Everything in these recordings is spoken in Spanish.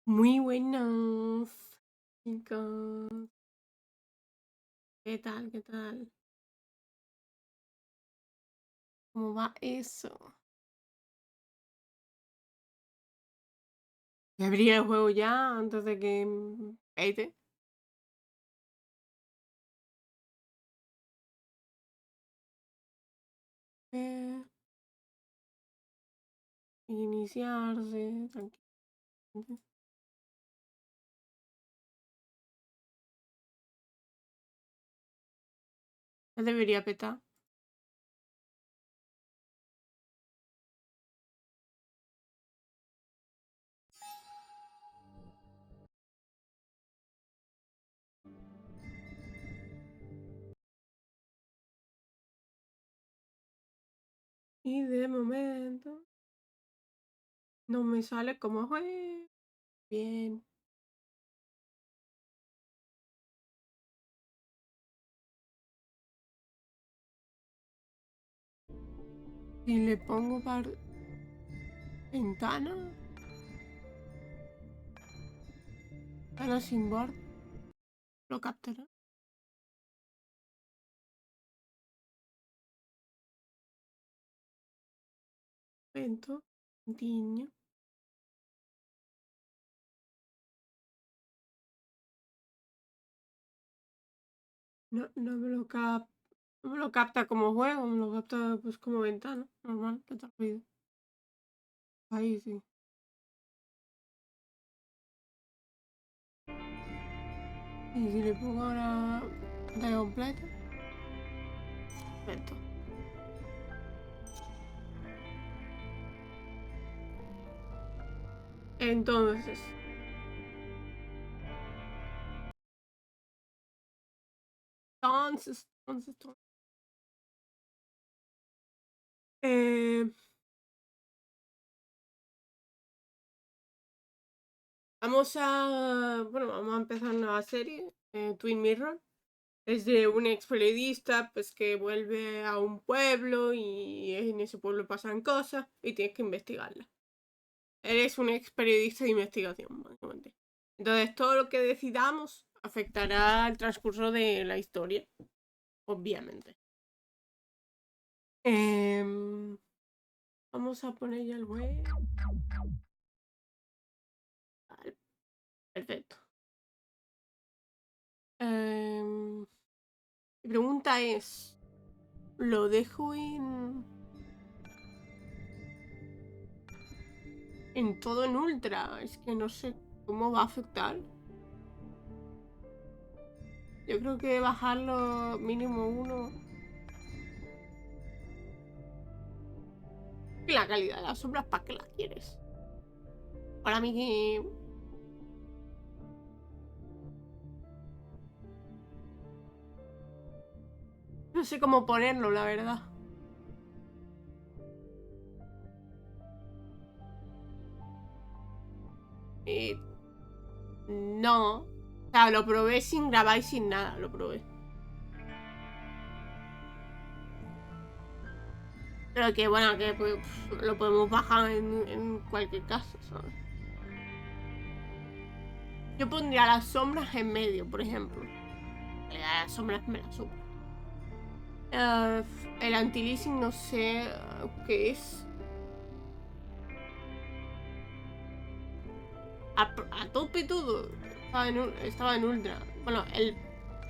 Muy buenas, chicos. ¿Qué tal? ¿Qué tal? ¿Cómo va eso? ¿Me abrí el juego ya antes de que peite? Eh, Iniciarse, tranquilo. Ya debería petar. Y de momento no me sale como juego. Bien. Y le pongo ventana. Ventana sin bord. Lo captará. Vento. Diño. No me lo capta. No me lo capta como juego, me lo capta pues como ventana. Normal, que te ruido. Ahí sí. Y si le pongo ahora pantalla completa. Perfecto. Entonces. Entonces. Eh, vamos a empezar una nueva serie, Twin Mirror. Es de un ex periodista pues, que vuelve a un pueblo y en ese pueblo pasan cosas y tienes que investigarlas. Él es un ex periodista de investigación, básicamente. Entonces, todo lo que decidamos afectará al transcurso de la historia, obviamente. Vamos a poner ya el web. Vale, perfecto. Mi pregunta es, ¿lo dejo en todo en ultra? Es que no sé cómo va a afectar. Yo creo que bajarlo mínimo 1. Y la calidad de las sombras, ¿para qué las quieres? Para mí que... No sé cómo ponerlo, la verdad. No. O sea, lo probé sin grabar y sin nada, lo probé. Pero que bueno, que pues, lo podemos bajar en cualquier caso, ¿sabes? Yo pondría las sombras en medio, por ejemplo. Las sombras me las supo. El anti-aliasing no sé qué es. A tope todo. Estaba en ultra. Bueno, el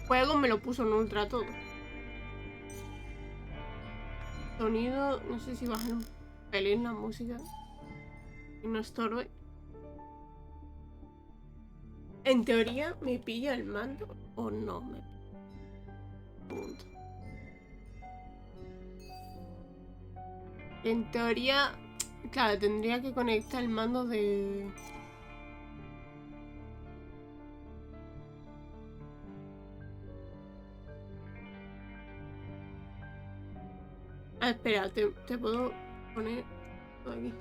juego me lo puso en ultra todo. Sonido, no sé si bajar un pelín la música. Y no estorbe. En teoría, ¿me pilla el mando o no me pregunto? En teoría, claro, tendría que conectar el mando de... Ah, espera, te puedo poner aquí.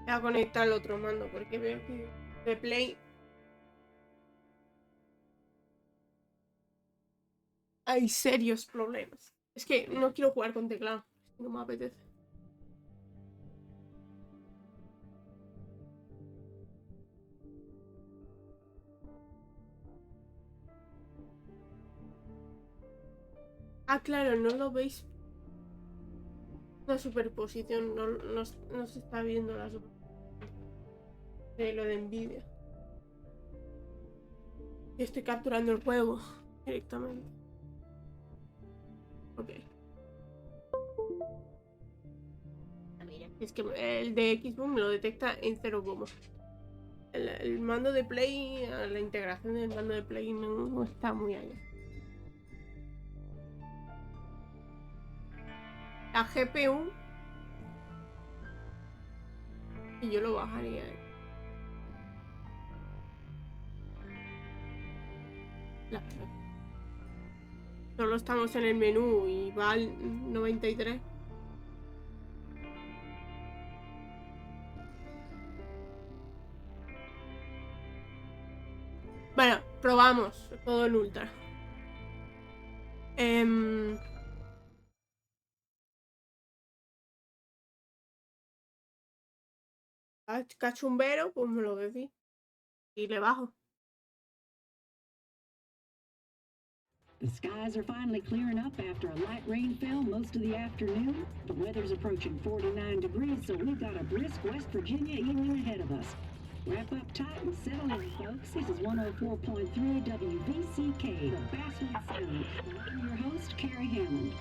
Voy a conectar el otro mando porque veo que de Play hay serios problemas. Es que no quiero jugar con teclado. No me apetece. Ah, claro, no lo veis. La superposición, no se está viendo la superposición de lo de Nvidia. Yo estoy capturando el juego directamente. Ok. Mira, es que el de Xbox me lo detecta en 0, el mando de Play, la integración del mando de Play no está muy allá. La GPU, y yo lo bajaría. Solo estamos en el menú y va al 93. Bueno, probamos todo en ultra. Cachumbero, pues me lo decís. Y le bajo. The skies are finally clearing up after a light rainfall most of the afternoon. The weather's approaching 49 degrees, so we've got a brisk West Virginia evening ahead of us. Wrap up tight and settle in, folks. This is 104.3 WVCK, the Basswood Sound. I'm your host, Carrie Hammond.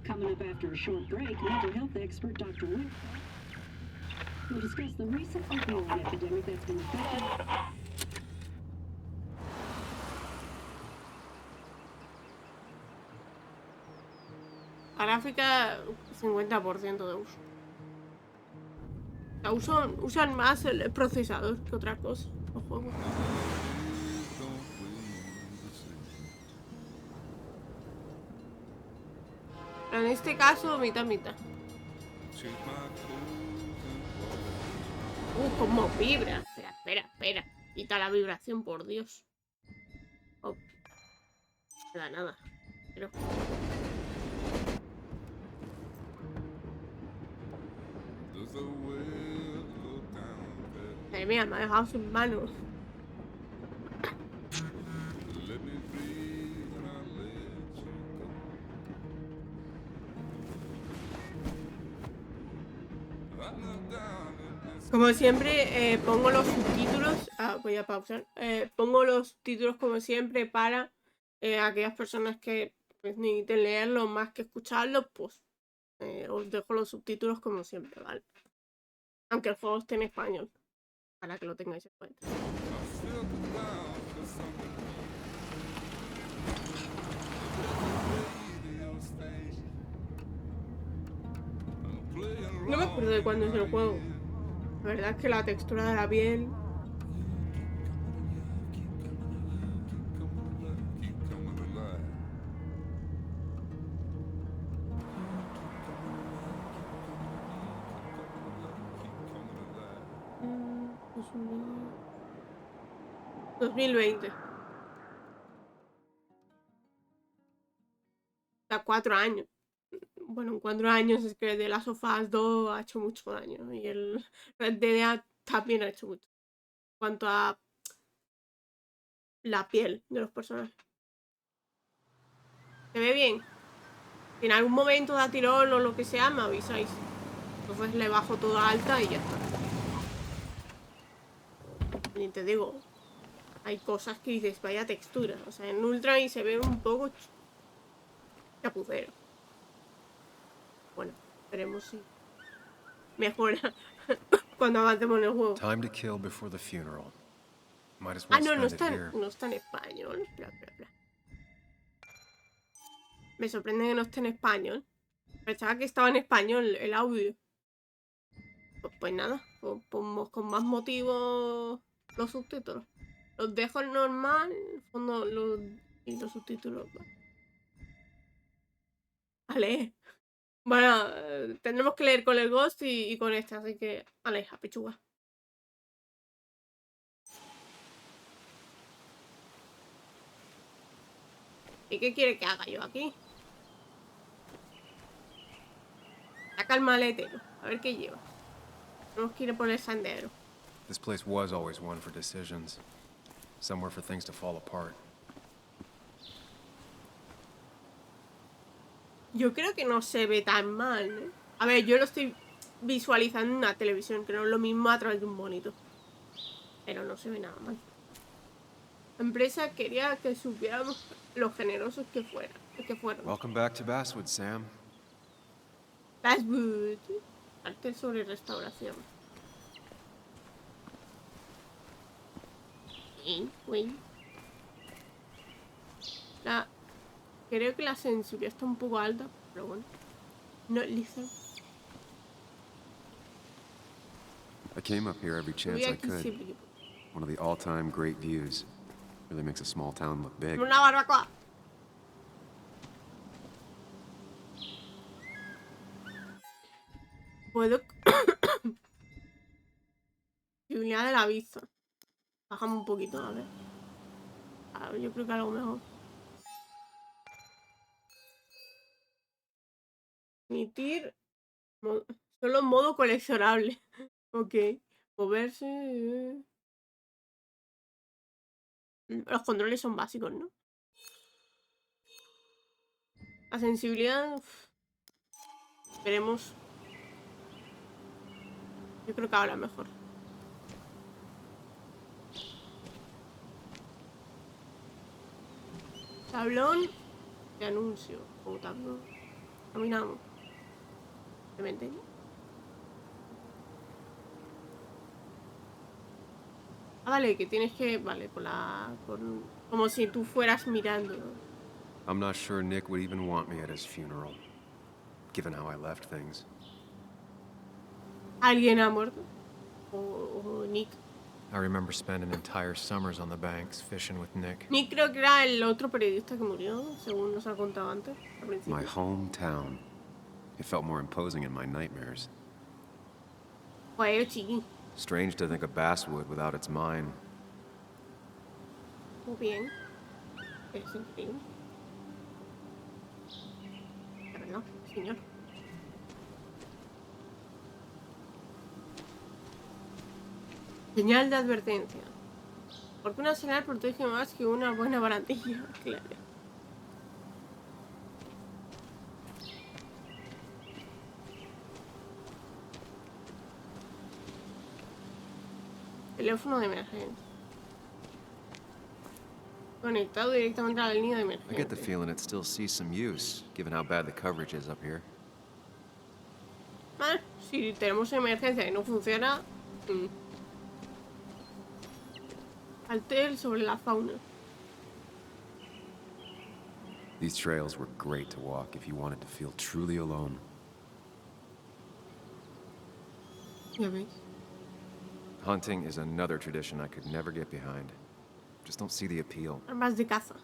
Coming up after a short break, mental health expert Dr. Wick will discuss the recent opioid epidemic that's been affecting... La gráfica, 50% de uso. O sea, usan más el procesador que otra cosa, los juegos. Pero en este caso, mitad. Cómo vibra. Espera. Quita la vibración, por Dios. Oh. No da nada. Pero... Madre mía, me ha dejado sin manos. Como siempre, pongo los subtítulos. Voy a pausar. Pongo los subtítulos como siempre para aquellas personas que pues, necesiten leerlos más que escucharlos, pues os dejo los subtítulos como siempre, ¿vale? Aunque el juego esté en español, para que lo tengáis en cuenta. No me acuerdo de cuándo es el juego. La verdad es que la textura de la piel... Es un... 2020. O sea, 4 años. Bueno, en 4 años es que The Last of Us 2 ha hecho mucho daño. Y el Red Dead también ha hecho mucho. En cuanto a la piel de los personajes. ¿Se ve bien? Si en algún momento da tirón o lo que sea, me avisáis. Entonces le bajo toda alta y ya está. Y te digo, hay cosas que dices, vaya textura. O sea, en Ultra y se ve un poco chapucero. Bueno, esperemos si mejora cuando avancemos en el juego. Time to kill before the funeral. Might as Ah, well no spend it here. no está en español. Espera. Me sorprende que no esté en español. Pensaba que estaba en español el audio. Pues nada, ponemos con más motivo los subtítulos. Los dejo en normal, fondo y los subtítulos. Vale. Bueno, tendremos que leer con el Ghost y con este, así que vale, a pechuga. ¿Y qué quiere que haga yo aquí? Saca el maletero. A ver qué lleva. Tenemos que ir por el sendero. This place was always one for decisions. Somewhere for things to fall apart. Yo creo que no se ve tan mal, ¿eh? A ver, yo lo estoy visualizando en una televisión, que no es lo mismo a través de un monitor. Pero no se ve nada mal. La empresa quería que supiéramos lo generosos que fueran. Welcome back to Basswood, Sam. That's good. Arte sobre restauración. Uy. Creo que la sensibilidad está un poco alta, pero bueno. No, listen. I came up here every chance I could. One of the all-time great views. Really makes a small town look big. Una barbacoa. Puedo... Sensibilidad de la vista. Bajamos un poquito, a ver. Yo creo que algo mejor. Emitir. Solo en modo coleccionable. Ok. Moverse. Los controles son básicos, ¿no? La sensibilidad. Veremos. Yo creo que ahora mejor. Tablón de anuncio. O tablón. Caminamos. Simplemente, ¿no? Ah, vale, que tienes que... Vale, como si tú fueras mirando, ¿no? I'm not sure Nick would even want me at his funeral, given how I left things. ¿Alguien ha muerto? O Nick. I remember spending entire summers on the banks fishing with Nick. Nick creo que era el otro periodista que murió, según nos ha contado antes, al principio. My hometown. It felt more imposing in my nightmares. Pues chiqui. Strange to think of Basswood without its mine. Muy bien. Es increíble. La verdad, señor. Señal de advertencia. Porque una señal protege más que una buena barandilla. Claro. Teléfono de emergencia. Conectado directamente a la línea de emergencia. I get the feeling it still sees some use, given how bad the coverage is up here. Si tenemos emergencia y no funciona... Alter sobre la fauna. These trails were great to walk if you wanted to feel truly alone. Ya ves. Hunting is another tradition I could never get behind. Just don't see the appeal. Armas de caza.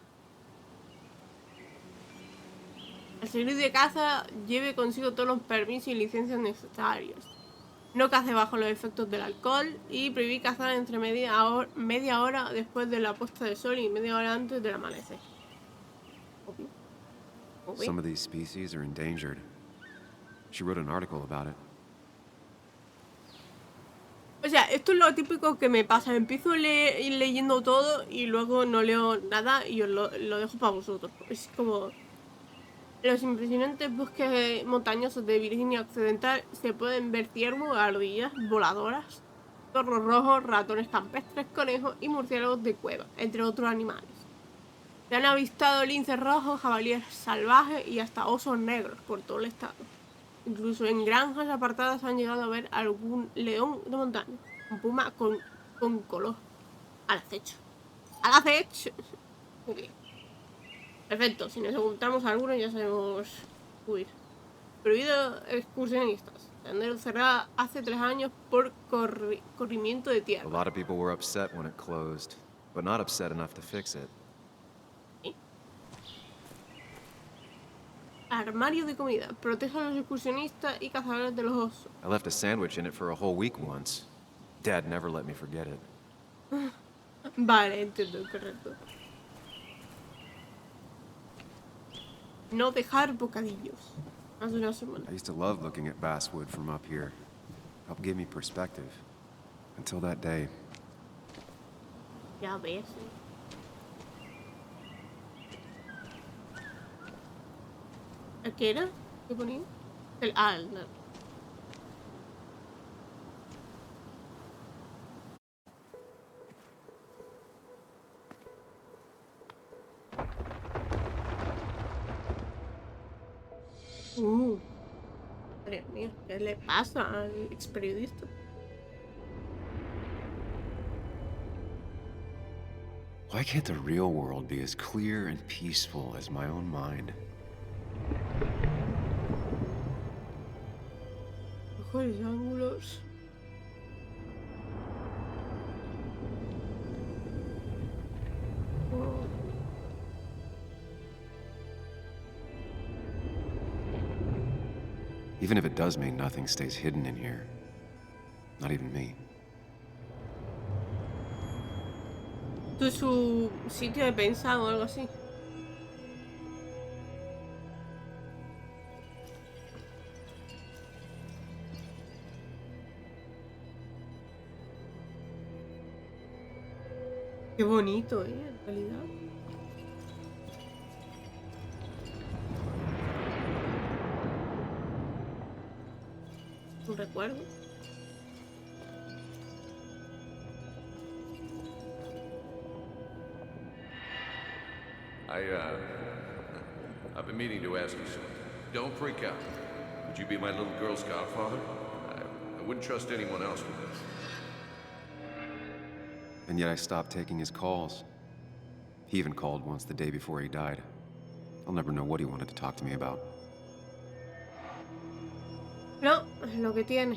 El servicio de caza lleve consigo todos los permisos y licencias necesarios. No cace bajo los efectos del alcohol y prohibir cazar entre media hora después de la puesta de sol y media hora antes del amanecer. Okay. Some of these species are endangered. She wrote an article about it. O sea, esto es lo típico que me pasa. Empiezo leyendo todo y luego no leo nada y os lo dejo para vosotros. Es como... En los impresionantes bosques montañosos de Virginia Occidental se pueden ver ciervos, ardillas voladoras, zorros rojos, ratones campestres, conejos y murciélagos de cueva, entre otros animales. Se han avistado linces rojos, jabalíes salvajes y hasta osos negros por todo el estado. Incluso en granjas apartadas han llegado a ver algún león de montaña, un puma con color. Al acecho. ¡Al acecho! Okay. Perfecto, si nos encontramos alguno ya sabemos huir. Prohibido excursionistas. Sendero cerrado hace 3 años por corrimiento de tierra. A lot of people were upset when it closed, but not upset enough to fix it. ¿Sí? Armario de comida. Protege a los excursionistas y cazadores de los osos. I left a sandwich in it for a whole week once. Dad never let me forget it. Vale, entiendo, correcto. No dejar bocadillos. Más de una semana. I used to love looking at basswood from up here. Helped give me perspective. Until that day. Ya ves. ¿A qué era? ¿Qué ponía? El no. Madre mía, ¿qué le pasa al ex periodista? Why can't the real world be as clear and peaceful as my own mind? Mejores ángulos. Oh. Even if it does mean nothing stays hidden in here. Not even me. ¿Tú su sitio de pensado o algo así? Qué bonito, en realidad. Un recuerdo. I've been meaning to ask you something. Don't freak out. Would you be my little girl's godfather? I wouldn't trust anyone else with this. And yet I stopped taking his calls. He even called once the day before he died. I'll never know what he wanted to talk to me about. No, es lo que tiene.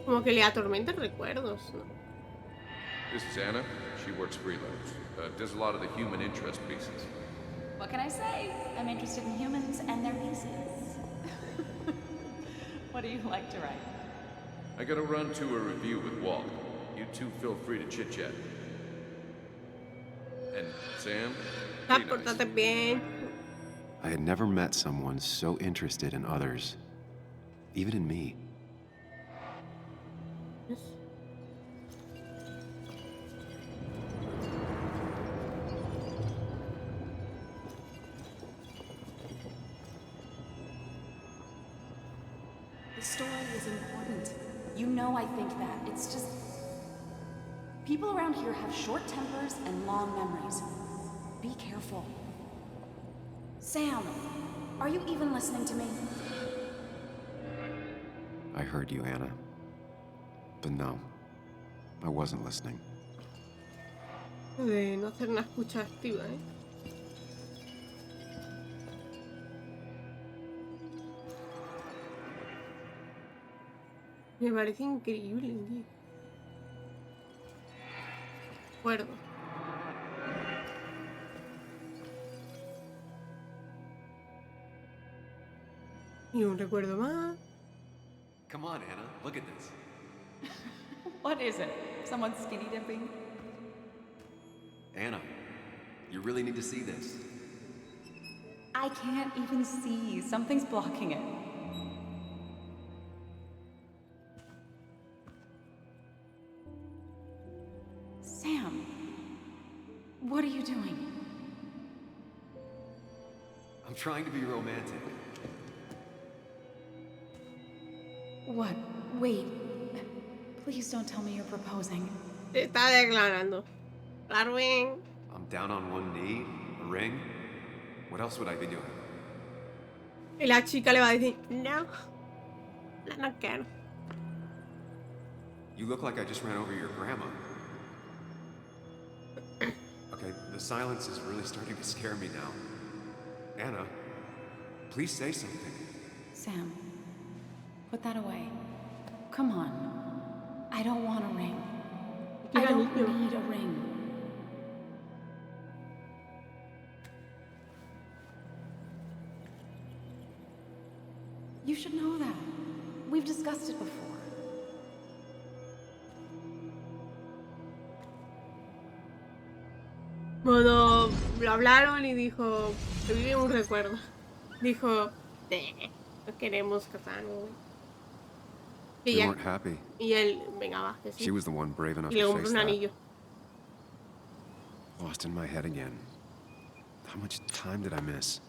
Como que le atormentan recuerdos, ¿no? This is Anna. She works freelance. Does a lot of the human interest pieces. What can I say? I'm interested in humans and their pieces. What do you like to write? I gotta run to a review with Walt. You two feel free to chit-chat. And Sam? Be nice. Pórtate bien. I had never met someone so interested in others. Even in me. The story is important. You know I think that. It's just... people around here have short tempers and long memories. Be careful. Sam, are you even listening to me? I heard you, Anna. But no, I wasn't listening. De no hacer una escucha activa, ¿eh? Me parece increíble, tío. Acuerdo. Y un recuerdo más. Come on, Anna, look at this. What is it? Someone skinny dipping? Anna, you really need to see this. I can't even see. Something's blocking it. Sam, what are you doing? I'm trying to be romantic. What? Wait. Please don't tell me you're proposing. Se está declarando. Claro, bien. I'm down on one knee, a ring. What else would I be doing? Y la chica le va a decir, no, no quiero. You look like I just ran over your grandma. Okay, the silence is really starting to scare me now. Anna, please say something. Sam, put that away. Come on. I don't want a ring. I don't need a ring. You should know that. We've discussed it before. Bueno, lo hablaron y dijo, se vive un recuerdo. Dijo, no queremos casarnos. They weren't happy. Y él, venga, va, que sí. She was the one brave enough Y le to compró face un that. anillo. Lost in my head again. How much time did I miss?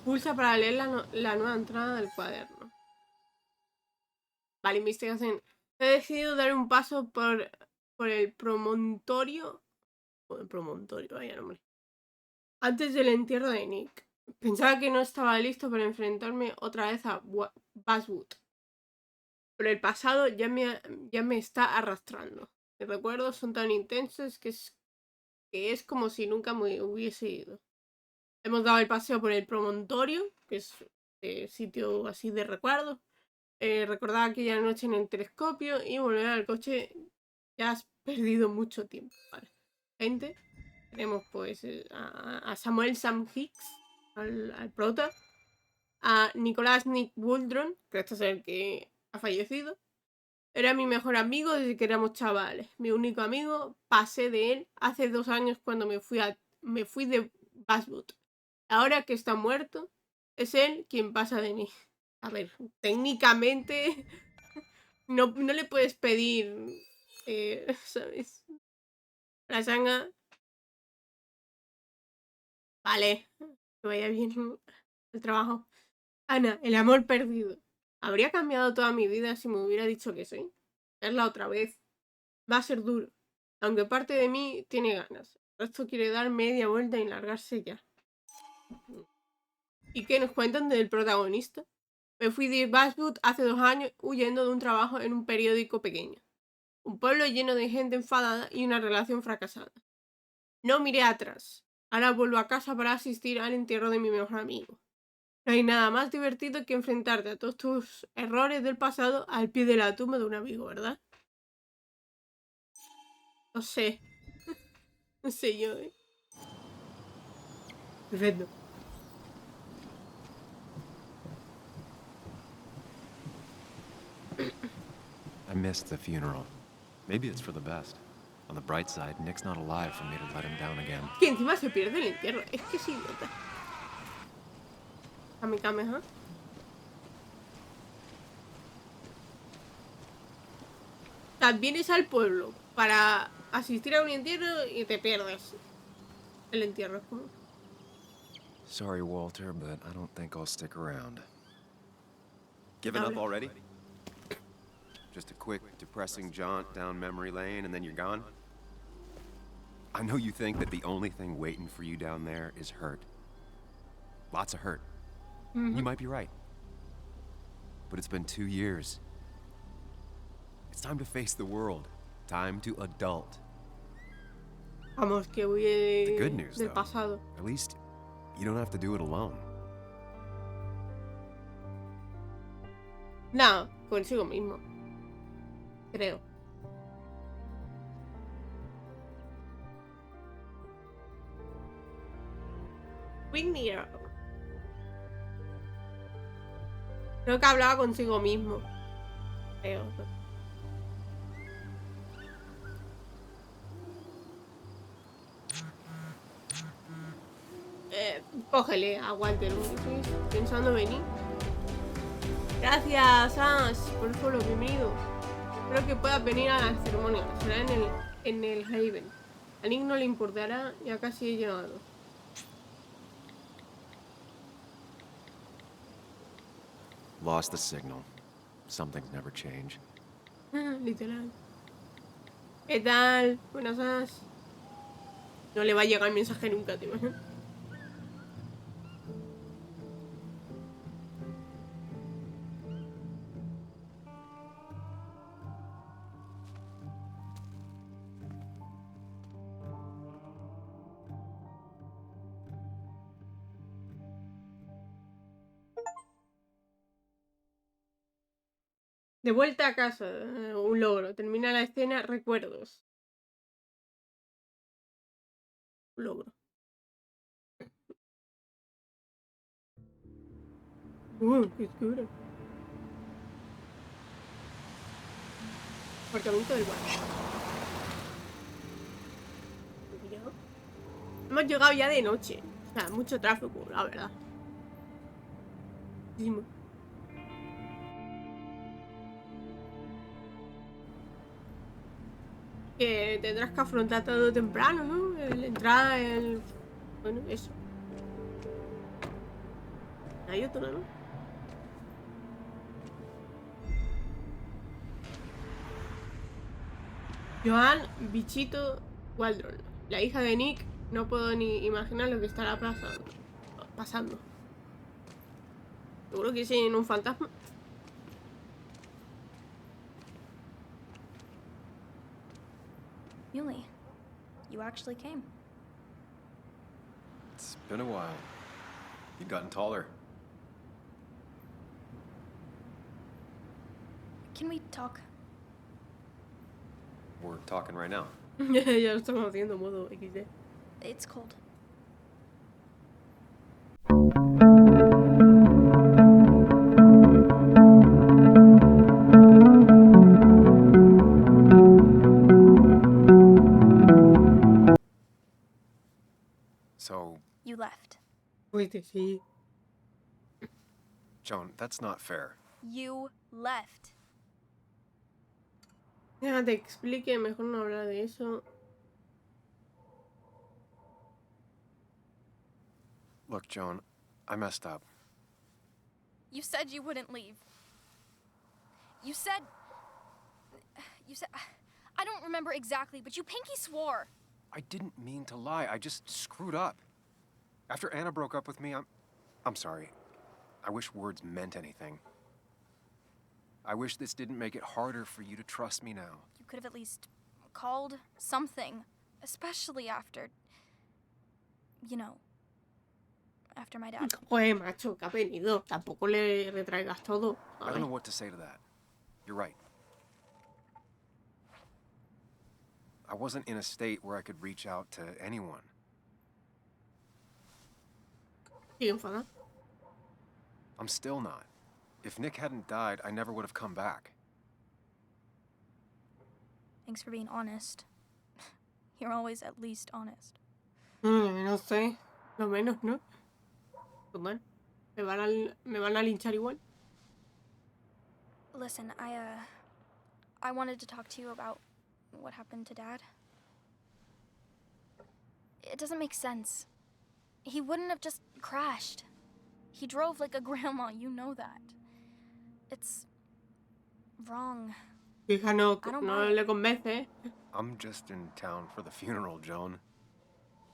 Pulsa para leer la nueva entrada del cuaderno. Vale, investigación. He decidido dar un paso por el promontorio. El promontorio, vaya nombre. Antes del entierro de Nick. Pensaba que no estaba listo para enfrentarme otra vez a Basswood. Pero el pasado ya me está arrastrando. Mis recuerdos son tan intensos que es como si nunca me hubiese ido. Hemos dado el paseo por el promontorio, que es sitio así de recuerdo. Recordar aquella noche en el telescopio y volver al coche. Ya has perdido mucho tiempo. Vale. Gente. Tenemos pues a Samuel Sam Hicks, al prota. A Nicolás Nick Waldron, que este es el que ha fallecido. Era mi mejor amigo desde que éramos chavales. Mi único amigo. Pasé de él hace 2 años cuando me fui de Basswood. Ahora que está muerto, es él quien pasa de mí. A ver, técnicamente no le puedes pedir, ¿sabes? La sanga. Vale, que vaya bien el trabajo. Ana, el amor perdido. Habría cambiado toda mi vida si me hubiera dicho que sí. Verla otra vez. Va a ser duro. Aunque parte de mí tiene ganas. El resto quiere dar media vuelta y largarse ya. ¿Y qué nos cuentan del protagonista? Me fui de Basswood hace 2 años huyendo de un trabajo en un periódico pequeño. Un pueblo lleno de gente enfadada y una relación fracasada. No miré atrás. Ahora vuelvo a casa para asistir al entierro de mi mejor amigo. No hay nada más divertido que enfrentarte a todos tus errores del pasado al pie de la tumba de un amigo, ¿verdad? No sé. No sé yo, ¿eh? Perfecto. I missed the funeral. Maybe it's for the best. On the bright side, Nick's not alive for me to let him down again. Que encima se pierde el entierro. Es que es idiota. Kamehameha. O sea, vienes al pueblo para asistir a un entierro y te pierdes el entierro. Sorry, Walter, but I don't think I'll stick around. Giving up already? Just a quick, depressing jaunt down memory lane and then you're gone? I know you think that the only thing waiting for you down there is hurt. Lots of hurt. You might be right. But it's been 2 years. It's time to face the world. Time to adult. Vamos, que voy The good news, del though, pasado. at least you don't have to do it alone. No, consigo mismo. Creo. Winnie. Creo que hablaba consigo mismo. Creo. Cógele a Walter. Estoy pensando venir. Gracias, Ash, por el follow, bienvenido. Espero que puedas venir a la ceremonia. Será en el Haven. A Nick no le importará, ya casi he llegado. Lost the signal. Some things never change. Literal. ¿Qué tal? Buenas, Ash. No le va a llegar el mensaje nunca, tío. De vuelta a casa, un logro. Termina la escena, recuerdos. Un logro. Qué oscuro. Aparcamiento del bar. Hemos llegado ya de noche. O sea, mucho tráfico, la verdad. Muchísimo. Que tendrás que afrontar todo temprano, ¿no? El entrar, el... Bueno, eso. Hay otro, ¿no? Joan Bichito Waldron, la hija de Nick. No puedo ni imaginar lo que estará pasando. Seguro que es en un fantasma. Muley, you actually came. It's been a while. You've gotten taller. Can we talk? We're talking right now. Ya lo estamos haciendo modo XD. It's cold. So, You left. Fuiste, sí. Joan, that's not fair. You left. Ya te explique, mejor no hablar de eso. Look, Joan, I messed up. You said you wouldn't leave. You said... I don't remember exactly, but you pinky swore. I didn't mean to lie. I just screwed up. After Anna broke up with me, I'm sorry. I wish words meant anything. I wish this didn't make it harder for you to trust me now. You could have at least called something, especially after... You know, after my dad. Joder, macho, que ha venido. Tampoco le retraigas todo. I don't know what to say to that. You're right. I wasn't in a state where I could reach out to anyone. Sigue enfadado. I'm still not. If Nick hadn't died, I never would have come back. Thanks for being honest. You're always at least honest. No sé. Lo menos, ¿no? Pues bueno, me van a linchar igual. Listen, I wanted to talk to you about what happened to Dad. It doesn't make sense. He wouldn't have just crashed. He drove like a grandma, you know that. It's wrong. Hija, no I don't le mind. convence, ¿eh? I'm just in town for the funeral, Joan.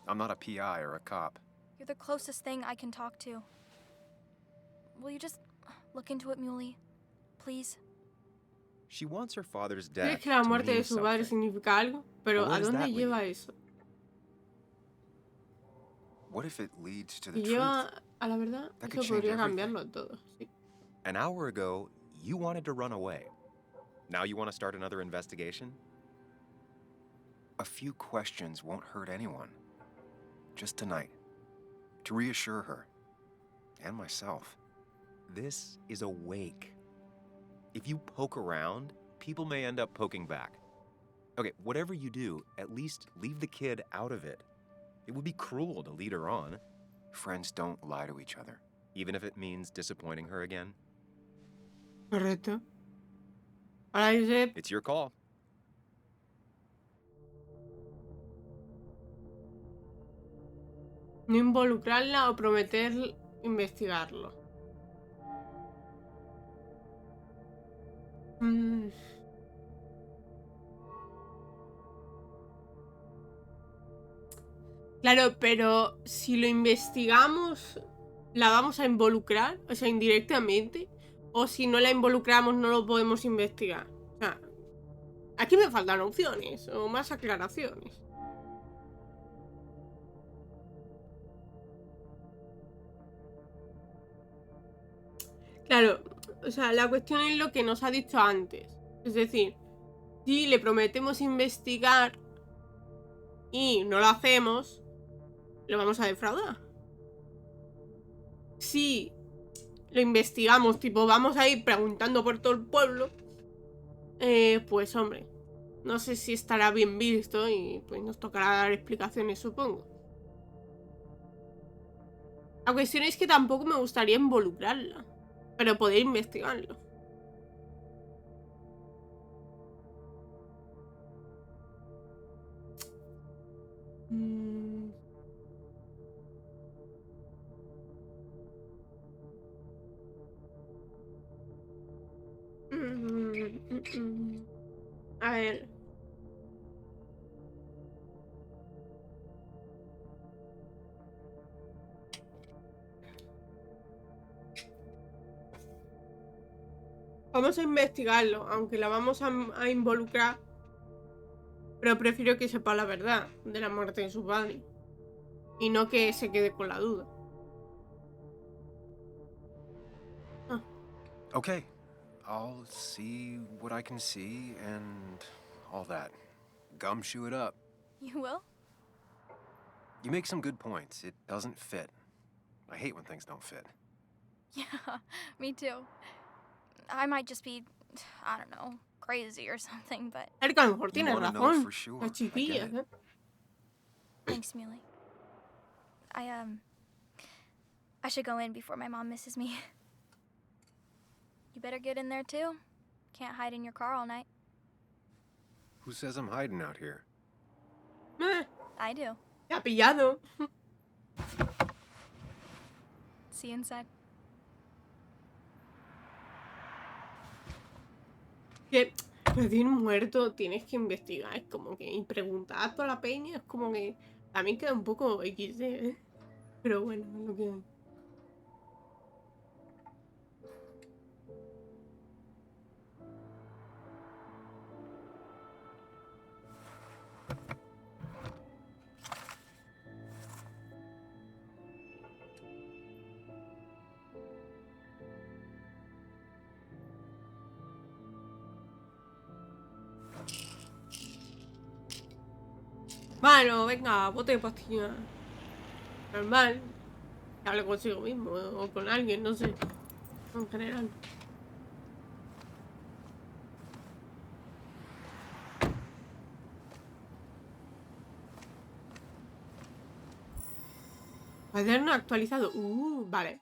I'm not a PI or a cop. You're the closest thing I can talk to. Will you just look into it, Muley? Please? She wants her father's ¿Crees death que la to muerte mean de su padre something. significa algo? Pero But where ¿a does dónde that lleva lead? eso? What if it leads to the Si truth? lleva a la verdad, That could eso change podría everything. cambiarlo todo. Sí. An hour ago, you wanted to run away. Now you want to start another investigation? A few questions won't hurt anyone. Just tonight. To reassure her. And myself. This is a wake. If you poke around, people may end up poking back. Okay, whatever you do, at least leave the kid out of it. It would be cruel to lead her on, Friends don't lie to each other. even if it means disappointing her again. Correcto. Hola, Josep. It's your call. No involucrarla o prometer investigarlo. Claro, pero si lo investigamos, ¿la vamos a involucrar? O sea, indirectamente. O si no la involucramos, no lo podemos investigar. O sea, aquí me faltan opciones o más aclaraciones. Claro, o sea, la cuestión es lo que nos ha dicho antes. Es decir, si le prometemos investigar y no lo hacemos, lo vamos a defraudar. Si lo investigamos, tipo, vamos a ir preguntando por todo el pueblo, pues hombre, no sé si estará bien visto y pues nos tocará dar explicaciones, supongo. La cuestión es que tampoco me gustaría involucrarla, pero poder investigarlo. Mm. A ver. Vamos a investigarlo, aunque la vamos a involucrar. Pero prefiero que sepa la verdad de la muerte de su padre. Y no que se quede con la duda. Ah, Okay, I'll see what I can see and all that. Gumshoe it up. You will? You make some good points. It doesn't fit. I hate when things don't fit. Yeah, me too. I might just be, I don't know, crazy or something, but a ver, que a lo mejor You tiene wanna know razón. for sure. Las I get chiquillas, it. thanks, Muley. I should go in before my mom misses me. You better get in there too. Can't hide in your car all night. Who says I'm hiding out here? I do. Te ha pillado. See you inside. Que recién muerto tienes que investigar. Es como que. Y preguntar a toda la peña. Es como que. También queda un poco XD, ¿eh? Pero bueno, es lo que hay. Bueno, venga, bote de pastilla. Normal. Que hable consigo mismo o con alguien, no sé. En general. Cuaderno actualizado. Vale.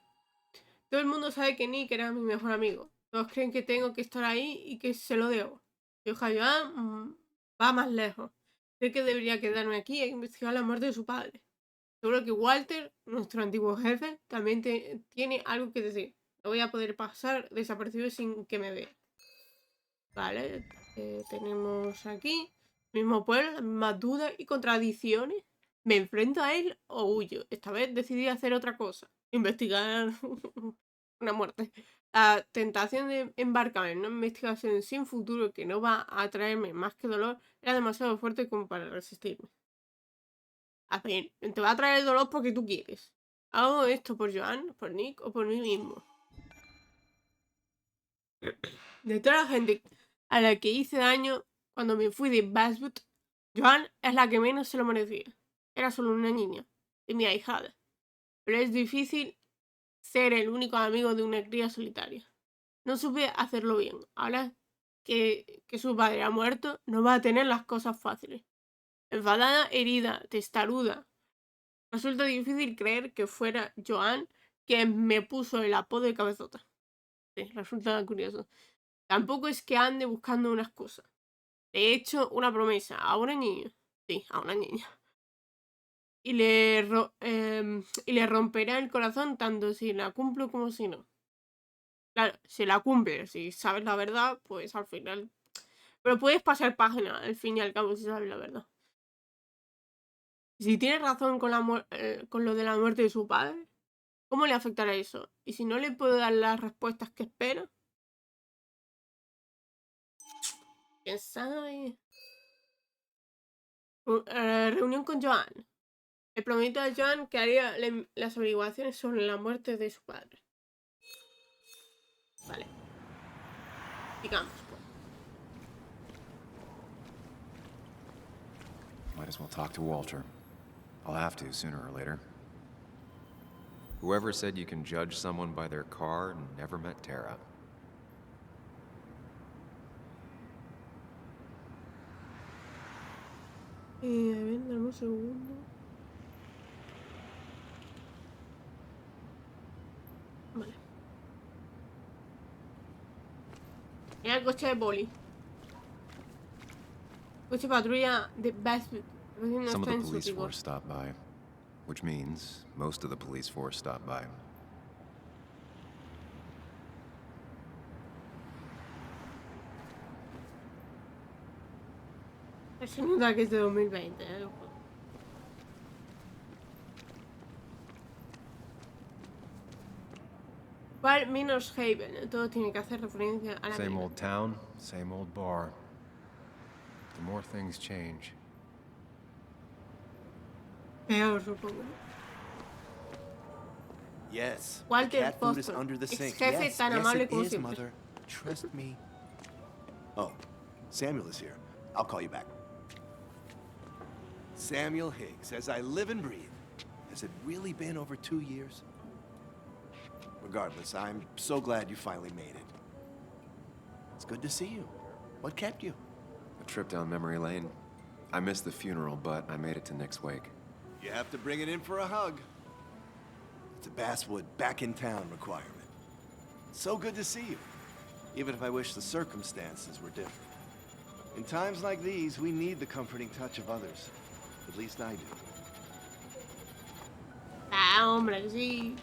Todo el mundo sabe que Nick era mi mejor amigo. Todos creen que tengo que estar ahí y que se lo debo. Y Johan va más lejos. Creo que debería quedarme aquí e investigar la muerte de su padre. Seguro que Walter, nuestro antiguo jefe, también tiene algo que decir. No voy a poder pasar desapercibido sin que me vea. Vale, tenemos aquí mismo pueblo, las mismas dudas y contradicciones. ¿Me enfrento a él o huyo? Esta vez decidí hacer otra cosa. Investigar una muerte. La tentación de embarcarme en una investigación sin futuro que no va a traerme más que dolor era demasiado fuerte como para resistirme. A ver, te va a traer el dolor porque tú quieres. ¿Hago esto por Joan, por Nick o por mí mismo? De toda la gente a la que hice daño cuando me fui de Basswood, Joan es la que menos se lo merecía. Era solo una niña, y mi ahijada. Pero es difícil ser el único amigo de una cría solitaria. No supe hacerlo bien. Ahora que su padre ha muerto, no va a tener las cosas fáciles. Enfadada, herida, testaruda. Resulta difícil creer que fuera Joan quien me puso el apodo de cabezota. Sí, resulta curioso. Tampoco es que ande buscando una excusa. He hecho una promesa a una niña. Sí, a una niña. Y le romperá el corazón tanto si la cumplo como si no. Claro, si la cumple, si sabes la verdad, pues al final... Pero puedes pasar página, al fin y al cabo, si sabes la verdad. Si tienes razón con lo de la muerte de su padre, ¿cómo le afectará eso? Y si no le puedo dar las respuestas que espero, ¿quién sabe? Reunión con Joan. Le prometo a Joan que haría las averiguaciones sobre la muerte de su padre. Vale. Digamos, pues. Might as well talk to Walter. I'll have to sooner or later. Whoever said you can judge someone by their car never met Tara. A ver, dame un segundo. Vale. Mira el coche de poli. Coche patrulla de Bestwood. No Some of está the en su police rigor. force stopped by, which means most of the police force stopped by. Se nota que es de 2020, ¿eh? Bar Miners Haven. Todo tiene que hacer referencia a la Same mina. old town, same old bar. The more things change. Peor, supongo. Yes. Walter the cat food is Boston, under the ex sink. jefe Yes, tan yes, amable it como is, siempre. Mother. Trust me. Oh, Samuel is here. I'll call you back. Samuel Higgs, as I live and breathe. Has it really been over 2 years? Regardless, I'm so glad you finally made it. It's good to see you. What kept you? A trip down memory lane. I missed the funeral, but I made it to Nick's wake. You have to bring it in for a hug. It's a Basswood back in town requirement. So good to see you, even if I wish the circumstances were different. In times like these, we need the comforting touch of others. At least I do. Ah, hombre, sí.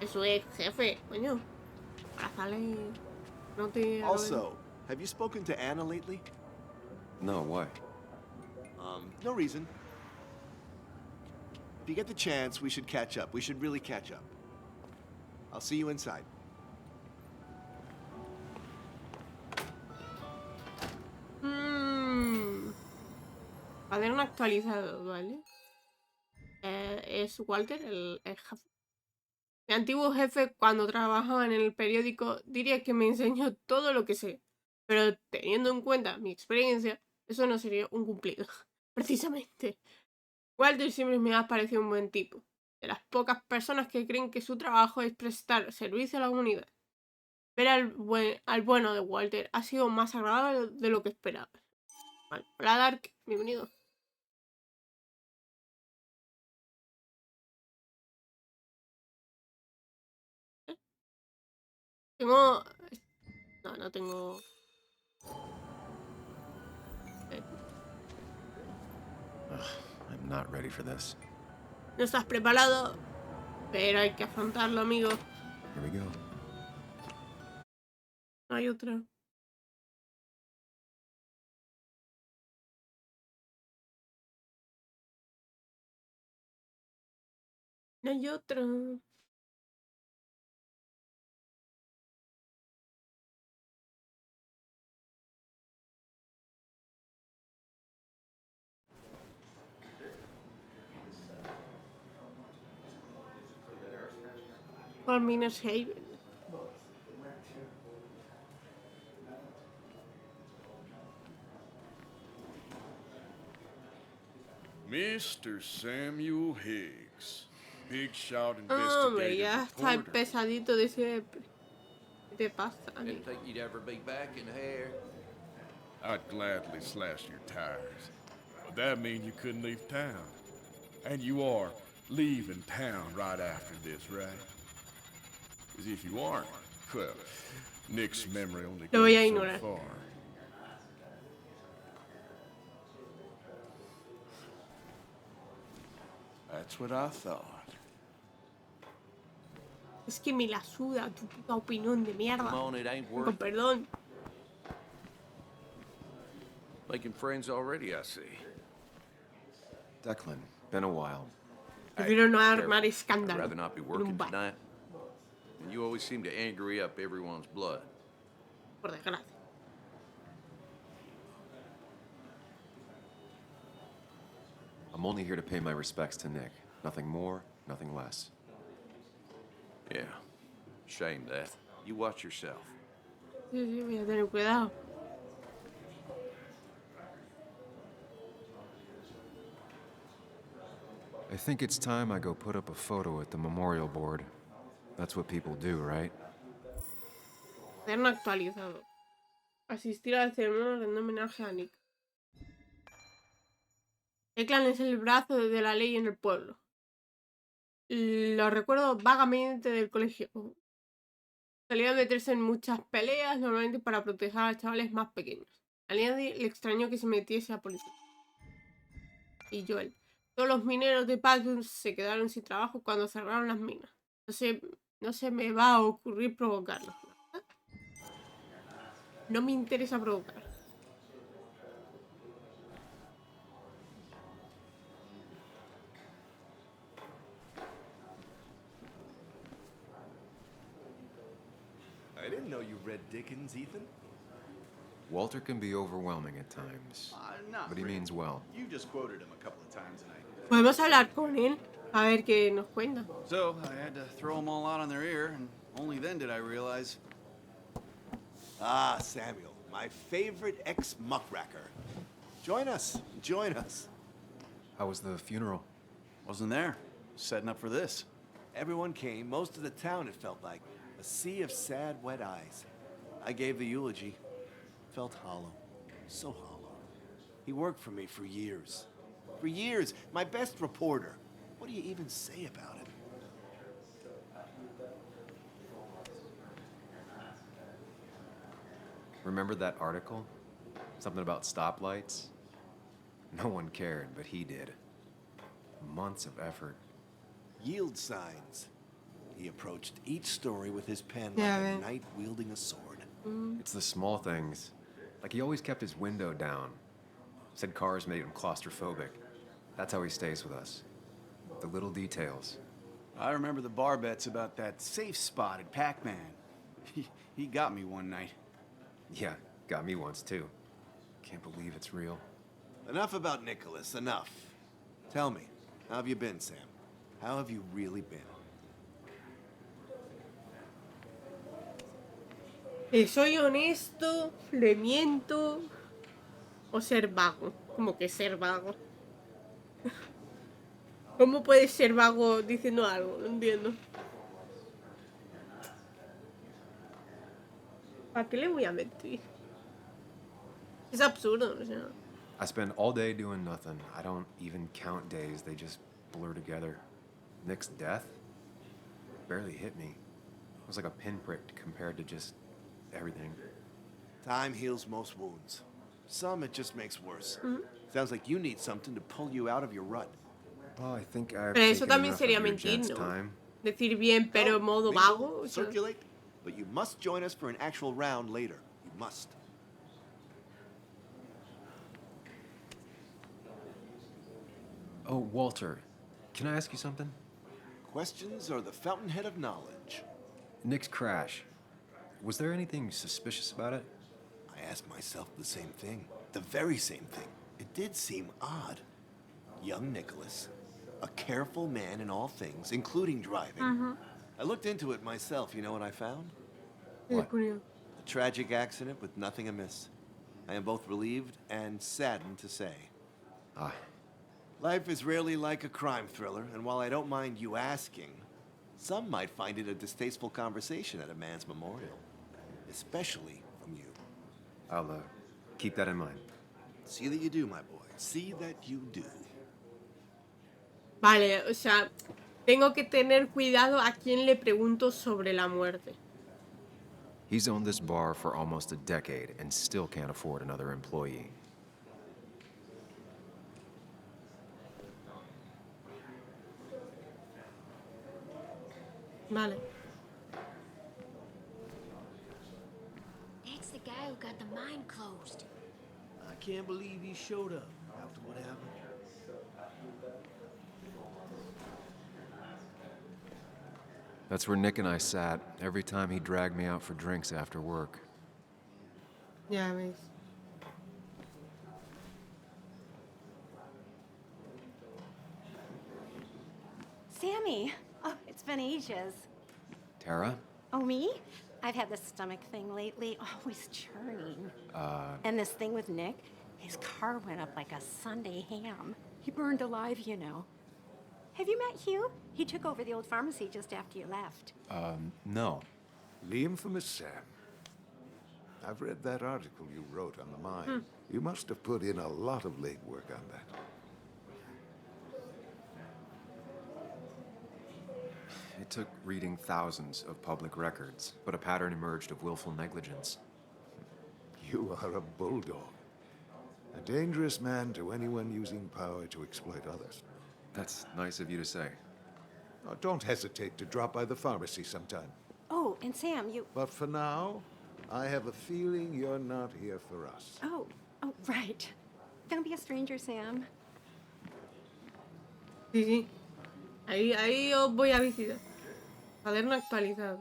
Es su ex jefe, coño. Abrazale. No te. Also, have you spoken to Anna lately? No, why? No reason. If you get the chance, we should catch up. We should really catch up. I'll see you inside. Cuaderno actualizado, ¿vale? Es Walter, el jefe. Mi antiguo jefe, cuando trabajaba en el periódico, diría que me enseñó todo lo que sé. Pero teniendo en cuenta mi experiencia, eso no sería un cumplido. Precisamente. Walter siempre me ha parecido un buen tipo. De las pocas personas que creen que su trabajo es prestar servicio a la comunidad. Ver al bueno de Walter ha sido más agradable de lo que esperaba. Vale. Hola Dark, bienvenido. Tengo... No, no tengo... I'm not ready for this. No estás preparado, pero hay que afrontarlo, amigo. Here we go. No hay otra. No hay otra. Por Miners Haven. Mr. Samuel Higgs, big shot Hombre, investigative ya está el reporter. pesadito de siempre. ¿Qué te pasa, amigo? Didn't think you'd ever be back in here. I'd gladly slash your tires, but that means you couldn't leave town. And you are leaving town right after this, right? Because if you aren't, well, Nick's memory only Lo voy a goes so ignorar. far. That's what I thought. Es que me la suda tu puta opinión de mierda. Come on, it ain't Con worth perdón. making friends already, I see. Declan, been a while. Prefiero no Careful. armar I'd escándalo. rather not be en working un bar, tonight. And you always seem to angry up everyone's blood. por desgracia. I'm only here to pay my respects to Nick. Nothing more, nothing less. Yeah. Shame that. You watch yourself. Sí, sí, voy a tener cuidado. I think it's time I go put up a photo at the memorial board. That's what people do, right? Cuaderno actualizado. Asistir al ceremonia de homenaje a Nick. El clan es el brazo de la ley en el pueblo. Lo recuerdo vagamente del colegio. Solía meterse en muchas peleas, normalmente para proteger a chavales más pequeños. A nadie le extrañó que se metiese a policía. Y Joel. Todos los mineros de Patton se quedaron sin trabajo cuando cerraron las minas. No se me va a ocurrir provocarlos. No me interesa provocar. I didn't know you read Dickens, Ethan. Walter can be overwhelming at times, Not but he really. means well. You just quoted him a couple of times tonight. Podemos hablar con él, a ver qué nos cuenta. So I had to throw them all out on their ear, and only then did I realize. Ah, Samuel, my favorite ex-muckracker. Join us, join us. How was the funeral? Wasn't there. Setting up for this. Everyone came, most of the town, it felt like. A sea of sad, wet eyes. I gave the eulogy. Felt hollow. So hollow. He worked for me for years. For years. My best reporter. What do you even say about it? Remember that article? Something about stoplights? No one cared, but he did. Months of effort. Yield signs. He approached each story with his pen Yeah, like a man. knight wielding a sword. It's the small things. Like he always kept his window down. Said cars made him claustrophobic. That's how he stays with us. The little details. I remember the bar bets about that safe spot at Pac-Man. He got me one night. Yeah, got me once too. Can't believe it's real. Enough about Nicholas, enough. Tell me, how have you been, Sam? How have you really been? ¿Soy honesto? ¿Le miento? ¿O ser vago? Como que ser vago. ¿Cómo puedes ser vago diciendo algo? No entiendo. ¿Para qué le voy a mentir? Es absurdo, o sea. I spend all day doing nothing. I don't even count days. They just blur together. Nick's death barely hit me. It was like a pinprick compared to just everything. Time heals most wounds. Some it just makes worse. Sounds like you need something to pull you out of your rut. Well, I think I've Pero eso taken también enough sería of your mentir, gents' ¿no? time. Decir bien, pero en modo Mingle, vago. O sea. circulate, but you must join us for an actual round later. You must. Oh, Walter, can I ask you something? Questions are the fountainhead of knowledge. Nick's crash. Was there anything suspicious about it? I asked myself the same thing. The very same thing. It did seem odd. Young Nicholas, a careful man in all things, including driving. I looked into it myself. You know what I found? What? A tragic accident with nothing amiss. I am both relieved and saddened to say. Ah, Life is rarely like a crime thriller, and while I don't mind you asking, some might find it a distasteful conversation at a man's memorial. Especially from you. I'll keep that in mind. See that you do, my boy. See that you do. Vale, o sea, tengo que tener cuidado a quién le pregunto sobre la muerte. He's owned this bar for almost a decade and still can't afford another employee. Vale. Nick's the guy who got the mine closed. I can't believe he showed up after what happened. That's where Nick and I sat every time he dragged me out for drinks after work. Ya ves. Sammy! Oh, it's been ages. Tara? Oh, me? I've had this stomach thing lately, always churning. And this thing with Nick, his car went up like a Sunday ham. He burned alive, you know. Have you met Hugh? He took over the old pharmacy just after you left. No. The infamous Sam. I've read that article you wrote on the mine. You must have put in a lot of legwork on that. It took reading thousands of public records, but a pattern emerged of willful negligence. You are a bulldog. A dangerous man to anyone using power to exploit others. That's nice of you to say. Oh, don't hesitate to drop by the pharmacy sometime. Oh, and Sam, you... But for now, I have a feeling you're not here for us. Oh, right. Don't be a stranger, Sam. Sí, sí. Ahí os voy a visitar. Cuaderno actualizado.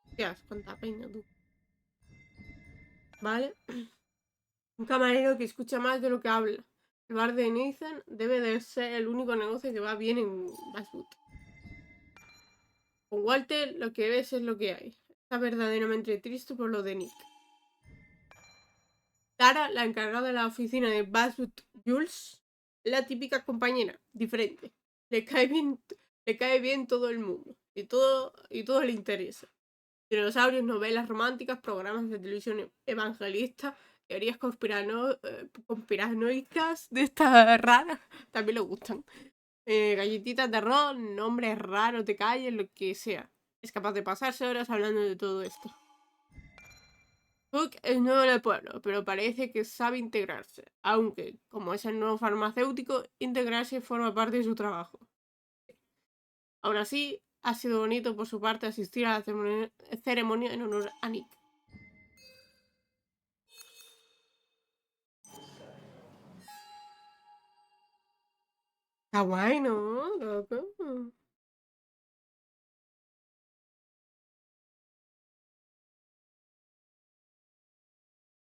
Hostias, cuánta peña, tú. ¿Vale? Un camarero que escucha más de lo que habla. El bar de Nathan debe de ser el único negocio que va bien en Basswood. Con Walter lo que ves es lo que hay. Está verdaderamente triste por lo de Nick. Tara, la encargada de la oficina de Basswood Jules, la típica compañera, diferente. Le cae bien todo el mundo. Y todo le interesa. Dinosaurios, novelas románticas, programas de televisión evangelistas, teorías conspiranoicas de estas raras, también le gustan. Galletitas de arroz, nombres raros de calles, lo que sea. Es capaz de pasarse horas hablando de todo esto. Hook es nuevo en el pueblo, pero parece que sabe integrarse. Aunque, como es el nuevo farmacéutico, integrarse forma parte de su trabajo. Aún así, ha sido bonito por su parte asistir a la ceremonia en honor a Nick. Está guay, ¿no? Loco.